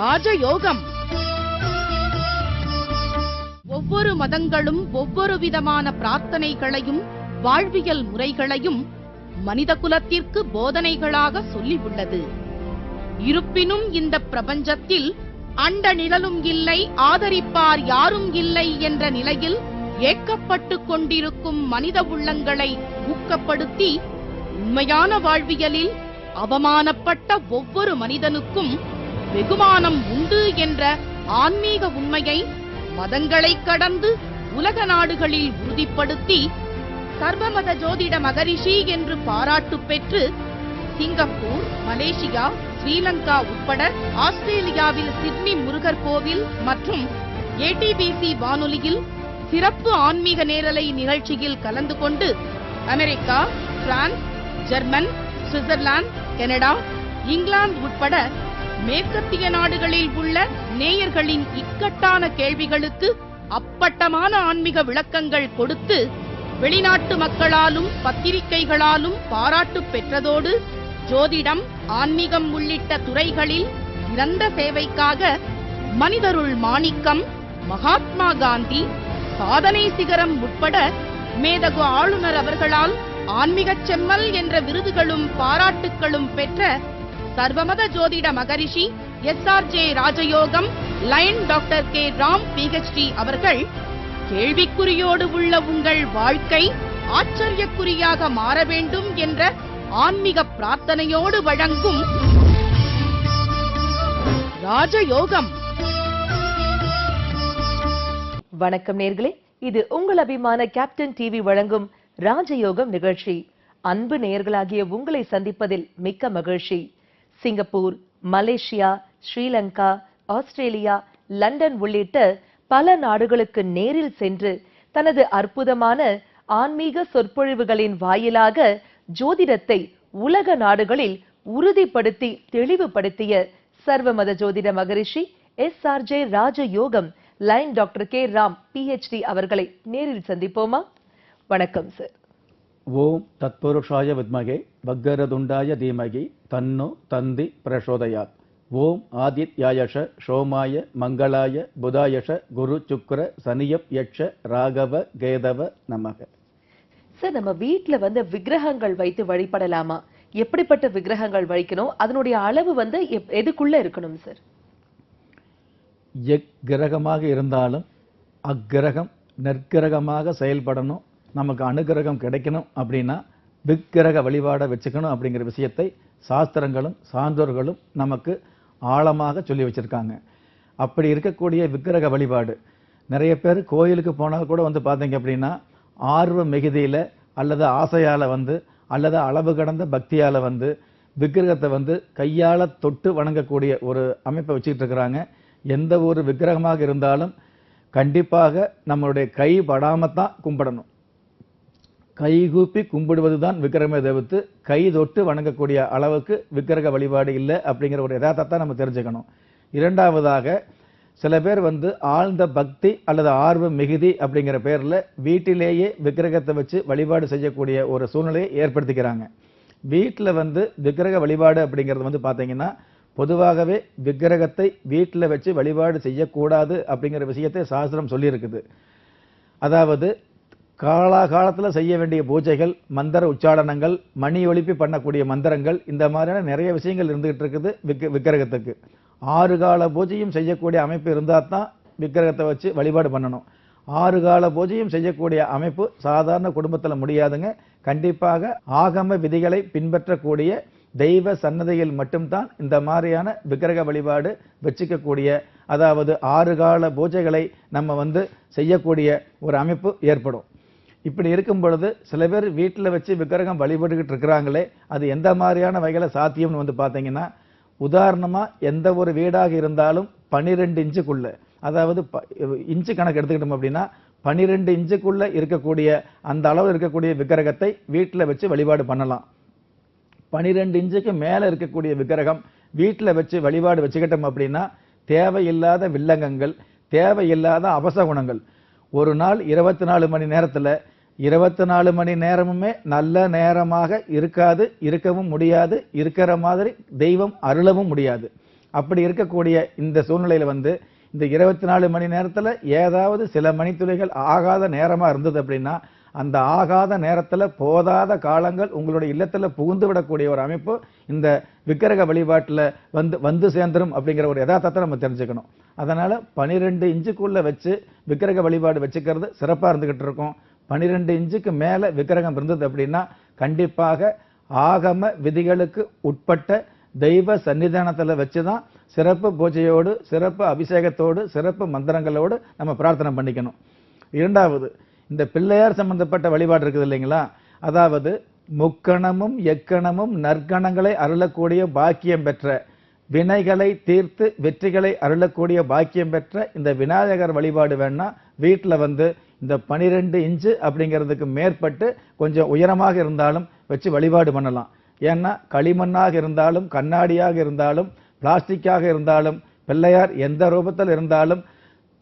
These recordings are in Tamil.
ராஜயோகம். ஒவ்வொரு மதங்களும் ஒவ்வொரு விதமான பிரார்த்தனைகளையும் வாழ்வியல் முறைகளையும் மனித குலத்திற்கு போதனைகளாக சொல்லி உள்ளது. இருப்பினும் இந்த பிரபஞ்சத்தில் அண்ட நிழலும் இல்லை, ஆதரிப்பார் யாரும் இல்லை என்ற நிலையில் ஏக்கப்பட்டு கொண்டிருக்கும் மனித உள்ளங்களை ஊக்கப்படுத்தி உண்மையான வாழ்வியலில் அவமானப்பட்ட ஒவ்வொரு மனிதனுக்கும் வெகுமானம் உண்டு என்ற ஆன்மீக உண்மையை மதங்களை கடந்து உலக நாடுகளில் உறுதிப்படுத்தி சர்வமத ஜோதிட மகரிஷி என்று பாராட்டு பெற்று சிங்கப்பூர், மலேசியா, ஸ்ரீலங்கா உட்பட ஆஸ்திரேலியாவில் சிட்னி முருகர் கோவில் மற்றும் ஏடிபிசி வானொலியில் சிறப்பு ஆன்மீக நேரலை நிகழ்ச்சியில் கலந்து கொண்டு America, France, German, Switzerland, Canada, England உட்பட மேற்கத்திய நாடுகளில் உள்ள நேயர்களின் இக்கட்டான கேள்விகளுக்கு அப்பட்டமான ஆன்மீக விளக்கங்கள் கொடுத்து வெளிநாட்டு மக்களாலும் பத்திரிகைகளாலும் பாராட்டு பெற்றதோடு ஜோதிடம், ஆன்மீகம் உள்ளிட்ட துறைகளில் சிறந்த சேவைக்காக மனிதருள் மாணிக்கம், மகாத்மா காந்தி, சாதனை சிகரம் உட்பட மேதகு ஆளுநர் அவர்களால் ஆன்மீகச் செம்மல் என்ற விருதுகளும் பாராட்டுகளும் பெற்ற சர்வமத ஜோதிட மகரிஷி SRJ ராஜயோகம் line doctor K Ram PhD அவர்கள் கேள்விக்குறியோடு உள்ள உங்கள் வாழ்க்கை ஆச்சரியக்குறியாக மாற வேண்டும் என்ற ஆன்மீக பிரார்த்தனையோடு வழங்கும் ராஜயோகம். வணக்கம் நேர்களே, இது உங்கள் அபிமான கேப்டன் டிவி வழங்கும் ராஜயோகம் நிகழ்ச்சி. அன்பு நேயர்களாகிய உங்களை சந்திப்பதில் மிக்க மகிழ்ச்சி. Singapore, Malaysia, Sri Lanka, Australia, London உள்ளிட்ட பல நாடுகளுக்கு நேரில் சென்று தனது அற்புதமான ஆன்மீக சொற்பொழிவுகளின் வாயிலாக ஜோதிடத்தை உலக நாடுகளில் உறுதிப்படுத்தி தெளிவுபடுத்திய சர்வமத ஜோதிட மகரிஷி SRJ ராஜயோகம் line doctor K Ram PhD அவர்களை நேரில் சந்திப்போமா? வணக்கம் சார். ஓம் தத்புருஷாய வித்மகே வக்கரதுண்டாய தீமகி தன்னோ தந்தி பிரசோதயாத். ஓம் ஆதித்யாயஷ சோமாய மங்களாய புதாயஷ குரு சுக்ர சனியப் யக்ஷ ராகவ கேதவ நமக. சார், நம்ம வீட்டுல விக்கிரகங்கள் வைத்து வழிபடலாமா? எப்படிப்பட்ட விக்கிரகங்கள் வைக்கணும்? அதனுடைய அளவு எதுக்குள்ள இருக்கணும் சார்? எக்கிரகமாக இருந்தாலும் அக்கிரகம் நற்கிரகமாக செயல்படணும், நமக்கு அனுகிரகம் கிடைக்கணும் அப்படின்னா விக்கிரக வழிபாட வச்சுக்கணும் அப்படிங்கிற விஷயத்தை சாஸ்திரங்களும் சான்றோர்களும் நமக்கு ஆழமாக சொல்லி வச்சிருக்காங்க. அப்படி இருக்கக்கூடிய விக்கிரக வழிபாடு நிறைய பேர் கோயிலுக்கு போனால் கூட பார்த்தீங்க அப்படின்னா ஆர்வ மிகுதியில் அல்லது ஆசையால் அல்லது அளவு கடந்த பக்தியால் விக்கிரகத்தை கையால் தொட்டு வணங்கக்கூடிய ஒரு அமைப்பை வச்சுக்கிட்டு இருக்கிறாங்க. எந்த ஒரு விக்கிரகமாக இருந்தாலும் கண்டிப்பாக நம்மளுடைய கை படாமத்தான் கும்பிடணும். கைகூப்பி கும்பிடுவது தான் விக்கிரகமே தவிர்த்து கை தொட்டு வணங்கக்கூடிய அளவுக்கு விக்கிரக வழிபாடு இல்லை அப்படிங்கிற ஒரு யதார்த்தத்தை நம்ம தெரிஞ்சுக்கணும். இரண்டாவதாக சில பேர் ஆழ்ந்த பக்தி அல்லது ஆர்வ மிகுதி அப்படிங்கிற பேரில் வீட்டிலேயே விக்கிரகத்தை வச்சு வழிபாடு செய்யக்கூடிய ஒரு சூழ்நிலையை ஏற்படுத்திக்கிறாங்க. வீட்டில் விக்கிரக வழிபாடு அப்படிங்கிறது பார்த்தீங்கன்னா பொதுவாகவே விக்கிரகத்தை வீட்டில் வச்சு வழிபாடு செய்யக்கூடாது அப்படிங்கிற விஷயத்தை சாஸ்திரம் சொல்லியிருக்குது. அதாவது காலாகாலத்தில் செய்ய வேண்டிய பூஜைகள், மந்திர உச்சாரணங்கள், மணி ஒலிப்பி பண்ணக்கூடிய மந்திரங்கள், இந்த மாதிரியான நிறைய விஷயங்கள் இருந்துகிட்டு இருக்குது விக்கிரகத்துக்கு. 6 கால பூஜையும் செய்யக்கூடிய அமைப்பு இருந்தால் தான் விக்கிரகத்தை வச்சு வழிபாடு பண்ணணும். 6 கால பூஜையும் செய்யக்கூடிய அமைப்பு சாதாரண குடும்பத்தில் முடியாதுங்க. கண்டிப்பாக ஆகம விதிகளை பின்பற்றக்கூடிய தெய்வ சன்னதியில் மட்டும்தான் இந்த மாதிரியான விக்கிரக வழிபாடு வச்சுக்கக்கூடிய, அதாவது 6 கால பூஜைகளை நம்ம செய்யக்கூடிய ஒரு அமைப்பு ஏற்படும். இப்படி இருக்கும் பொழுது சில பேர் வீட்டில் வச்சு விக்கிரகம் வழிபட்டுக்கிட்டு இருக்கிறாங்களே, அது எந்த மாதிரியான வகையில் சாத்தியம்னு பார்த்தீங்கன்னா, உதாரணமாக எந்த ஒரு வீடாக இருந்தாலும் 12 இன்ச்சுக்குள்ள, அதாவது இன்ச்சு கணக்கு எடுத்துக்கிட்டோம் அப்படின்னா 12 இன்ச்சுக்குள்ள இருக்கக்கூடிய அந்த அளவு இருக்கக்கூடிய விக்கிரகத்தை வீட்டில் வச்சு வழிபாடு பண்ணலாம். 12 இன்ச்சுக்கு மேலே இருக்கக்கூடிய விக்கிரகம் வீட்டில் வச்சு வழிபாடு வச்சுக்கிட்டோம் அப்படின்னா தேவையில்லாத வில்லங்கங்கள், தேவையில்லாத அபசகுணங்கள். ஒரு நாள் 24 மணி நேரத்தில் 24 மணி நேரமுமே நல்ல நேரமாக இருக்காது, இருக்கவும் முடியாது, இருக்கிற மாதிரி தெய்வம் அருளவும் முடியாது. அப்படி இருக்கக்கூடிய இந்த சூழ்நிலையில வந்து இந்த 24 மணி நேரத்துல ஏதாவது சில மணித்துளிகள் ஆகாத நேரமா இருந்தது அப்படின்னா அந்த ஆகாத நேரத்துல போதாத காலங்கள் உங்களுடைய இல்லத்துல புகுந்து விடக்கூடிய ஒரு அமைப்பு இந்த விக்கிரக வழிபாட்டுல வந்து சேர்ந்துரும் அப்படிங்கிற ஒரு யதார்த்தத்தை நம்ம தெரிஞ்சுக்கணும். அதனால 12 இன்ச்சுக்குள்ள வச்சு விக்கிரக வழிபாடு வச்சுக்கிறது சிறப்பா இருந்துகிட்டு இருக்கும். 12 இன்ச்சுக்கு மேல விக்கிரகம் இருந்தது அப்படின்னா கண்டிப்பாக ஆகம விதிகளுக்கு உட்பட்ட தெய்வ சன்னிதானத்துல வச்சுதான் சிறப்பு பூஜையோடு சிறப்பு அபிஷேகத்தோடு சிறப்பு மந்திரங்களோடு நம்ம பிரார்த்தனை பண்ணிக்கணும். இரண்டாவது, இந்த பிள்ளையார் சம்பந்தப்பட்ட வழிபாடு இருக்குது இல்லைங்களா, அதாவது முக்கணமும் எக்கணமும் நற்கணங்களை அருளக்கூடிய பாக்கியம் பெற்ற, வினைகளை தீர்த்து வெற்றிகளை அருளக்கூடிய பாக்கியம் பெற்ற இந்த விநாயகர் வழிபாடு வேணா வீட்டுல வந்து இந்த 12 இன்ச்சு அப்படிங்கிறதுக்கு மேற்பட்டு கொஞ்சம் உயரமாக இருந்தாலும் வச்சு வழிபாடு பண்ணலாம். ஏன்னா களிமண்ணாக இருந்தாலும் கண்ணாடியாக இருந்தாலும் பிளாஸ்டிக்காக இருந்தாலும் பிள்ளையார் எந்த ரூபத்தில் இருந்தாலும்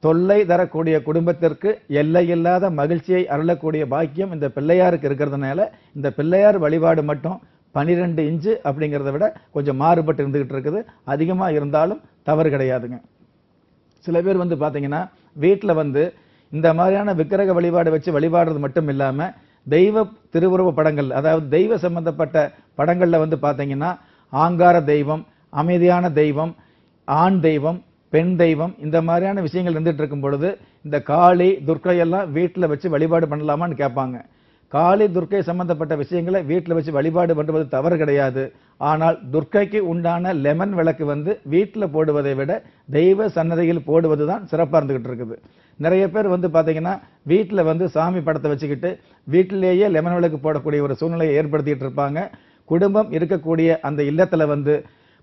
தொல்லை தரக்கூடிய குடும்பத்திற்கு எல்லையில்லாத மகிழ்ச்சியை அருளக்கூடிய பாக்கியம் இந்த பிள்ளையாருக்கு இருக்கிறதுனால இந்த பிள்ளையார் வழிபாடு மட்டும் 12 இன்ச்சு அப்படிங்கிறத விட கொஞ்சம் மாறுபட்டு இருந்துகிட்டு இருக்குது. அதிகமா இருந்தாலும் தவறு கிடையாதுங்க. சில பேர் வந்து பாத்தீங்கன்னா வீட்டுல வந்து இந்த மாதிரியான விக்கிரக வழிபாடு வச்சு வழிபாடுறது மட்டும் இல்லாம தெய்வ திருவுருவ படங்கள், அதாவது தெய்வ சம்பந்தப்பட்ட படங்கள்ல வந்து பாத்தீங்கன்னா ஆங்கார தெய்வம், அமைதியான தெய்வம், ஆண் தெய்வம், பெண் தெய்வம், இந்த மாதிரியான விஷயங்கள் இருந்துட்டு இருக்கும் பொழுது இந்த காளி துர்க்கை எல்லாம் வீட்டுல வச்சு வழிபாடு பண்ணலாமான்னு கேட்பாங்க. காளி துர்க்கை சம்பந்தப்பட்ட விஷயங்களை வீட்டுல வச்சு வழிபாடு பண்றது தவறு கிடையாது. ஆனால் துர்க்கைக்கு உண்டான லெமன் விளக்கு வந்து வீட்டுல போடுவதை விட தெய்வ சன்னதியில் போடுவதுதான் சிறப்பா இருந்துகிட்டு இருக்குது. நிறைய பேர் வந்து பாத்தீங்கன்னா வீட்டுல வந்து சாமி படத்தை வச்சுக்கிட்டு வீட்டிலேயே லெமன் விளக்கு போடக்கூடிய ஒரு சூழ்நிலையை ஏற்படுத்திட்டு இருப்பாங்க. குடும்பம் இருக்கக்கூடிய அந்த இல்லத்துல வந்து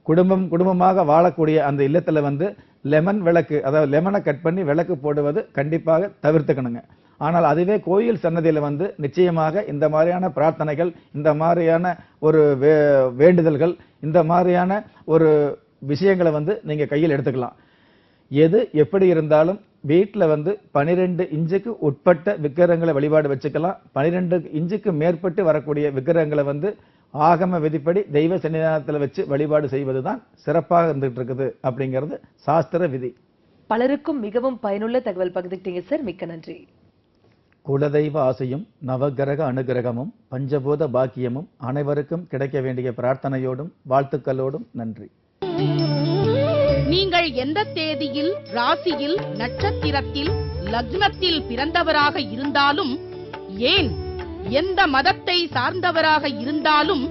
குடும்பமாக வாழக்கூடிய அந்த இல்லத்துல வந்து லெமன் விளக்கு, அதாவது லெமனை கட் பண்ணி விளக்கு போடுவது கண்டிப்பாக தவிர்த்துக்கணுங்க. ஆனால் அதுவே கோயில் சன்னதியில வந்து நிச்சயமாக இந்த மாதிரியான பிரார்த்தனைகள், இந்த மாதிரியான ஒரு வேண்டுதல்கள், இந்த மாதிரியான ஒரு விஷயங்களை வந்து நீங்க கையில் எடுத்துக்கலாம். எது எப்படி இருந்தாலும் வீட்டுல வந்து 12 இன்ச்சுக்கு உட்பட்ட விக்கிரகங்களை வழிபாடு வச்சுக்கலாம். 12 இன்ச்சுக்கு மேற்பட்டு வரக்கூடிய விக்கிரகங்களை வந்து ஆகம விதிப்படி தெய்வ சன்னிதானத்துல வச்சு வழிபாடு செய்வதுதான் சிறப்பாக இருந்துட்டு இருக்குது அப்படிங்கிறது சாஸ்திர விதி. பலருக்கும் மிகவும் பயனுள்ள தகவல் பகிர்ந்துட்டீங்க சார், மிக்க நன்றி. குலதெய்வ ஆசையும் நவகிரக அனுகிரகமும் பஞ்சபூத பாக்கியமும் அனைவருக்கும் கிடைக்க வேண்டிய பிரார்த்தனையோடும் வாழ்த்துக்களோடும் நன்றி. நீங்கள் எந்த தேதியில், ராசியில், நட்சத்திரத்தில், லக்னத்தில் பிறந்தவராக இருந்தாலும், ஏன் எந்த மதத்தை சார்ந்தவராக இருந்தாலும்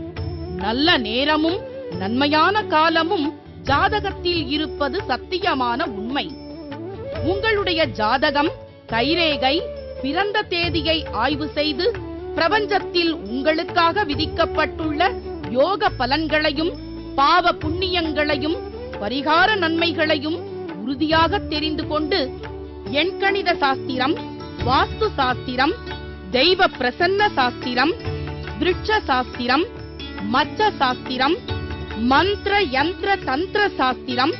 நல்ல நேரமும் நன்மையான காலமும் ஜாதகத்தில் இருப்பது சத்தியமான உண்மை. உங்களுடைய ஜாதகம், கைரேகை, பிறந்த தேதியை ஆய்வு செய்து பிரபஞ்சத்தில் உங்களுக்காக விதிக்கப்பட்டுள்ள யோக பலன்களையும் பாவ புண்ணியங்களையும் பரிகார நன்மைகளையும் உறுதியாக தெரிந்து கொண்டு எண்கணித சாஸ்திரம், வாஸ்து சாஸ்திரம், தெய்வ பிரசன்ன சாஸ்திரம், விருட்ச சாஸ்திரம், மச்ச சாஸ்திரம், மந்திர யந்திர தந்திர சாஸ்திரம்,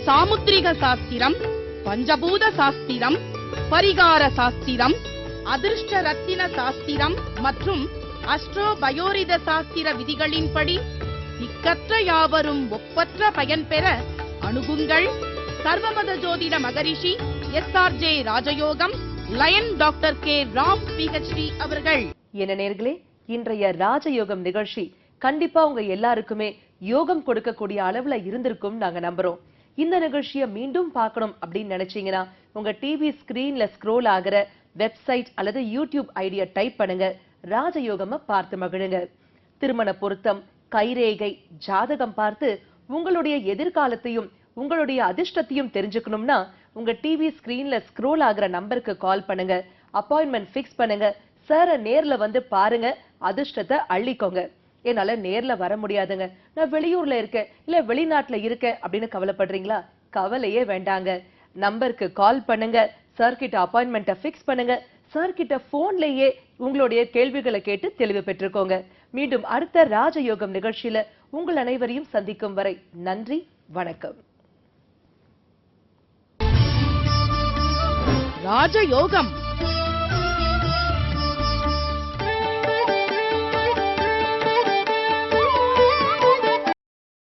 சாமுத்திரிக சாஸ்திரம், பஞ்சபூத சாஸ்திரம், பரிகார சாஸ்திரம், அதிர்ஷ்ட ரத்தின சாஸ்திரம் மற்றும் அஸ்ட்ரோ பயோரித சாஸ்திர விதிகளின்படி திக்கற்ற யாவரும் ஒப்பற்ற பயன் பெற அணுகுங்கள். சர்வமத ஜோதிட மகரிஷி SRJ ராஜயோகம், Lion doctor K Ram PhD அவர்கள். என்ன நேர்களே, இன்றைய ராஜயோகம் நிகழ்ச்சி கண்டிப்பா உங்க எல்லாருக்குமே யோகம் கொடுக்கக்கூடிய அளவுல இருந்திருக்கும் நாங்க நம்புறோம். இந்த நிகழ்ச்சியை மீண்டும் பார்க்கணும் அப்படின்னு நினைச்சீங்கன்னா உங்க டிவி ஸ்கிரீன்ல ஸ்க்ரோல் ஆகிற வெப்சைட் அல்லது யூடியூப் ஐடியா டைப் பண்ணுங்க, ராஜயோகமா பார்த்து மகிழுங்க. திருமண பொருத்தம், கைரேகை, ஜாதகம் பார்த்து உங்களுடைய எதிர்காலத்தையும் உங்களுடைய அதிர்ஷ்டத்தையும் தெரிஞ்சுக்கணும்னா உங்க டிவி ஸ்கிரீன்ல ஸ்க்ரோல் ஆகிற நம்பருக்கு கால் பண்ணுங்க, அப்பாயின்மெண்ட் ஃபிக்ஸ் பண்ணுங்க, சார நேர்ல வந்து பாருங்க, அதிர்ஷ்டத்தை அள்ளிக்கோங்க. என்னால நேர்ல வர முடியாதுங்க, நான் வெளியூர்ல இருக்கேன் இல்ல வெளிநாட்டுல இருக்கேன் அப்படின்னு கவலைப்படுறீங்களா? கவலையே வேண்டாங்க. நம்பருக்கு கால் பண்ணுங்க, சார் கிட்ட அப்பாயின்மெண்ட்டை ஃபிக்ஸ் பண்ணுங்க, சார் கிட்ட போன்லயே உங்களுடைய கேள்விகளை கேட்டு தெளிவு பெற்றுக்கோங்க. மீண்டும் அடுத்த ராஜயோகம் நிகழ்ச்சியில உங்கள் அனைவரையும் சந்திக்கும் வரை நன்றி, வணக்கம். ராஜயோகம்.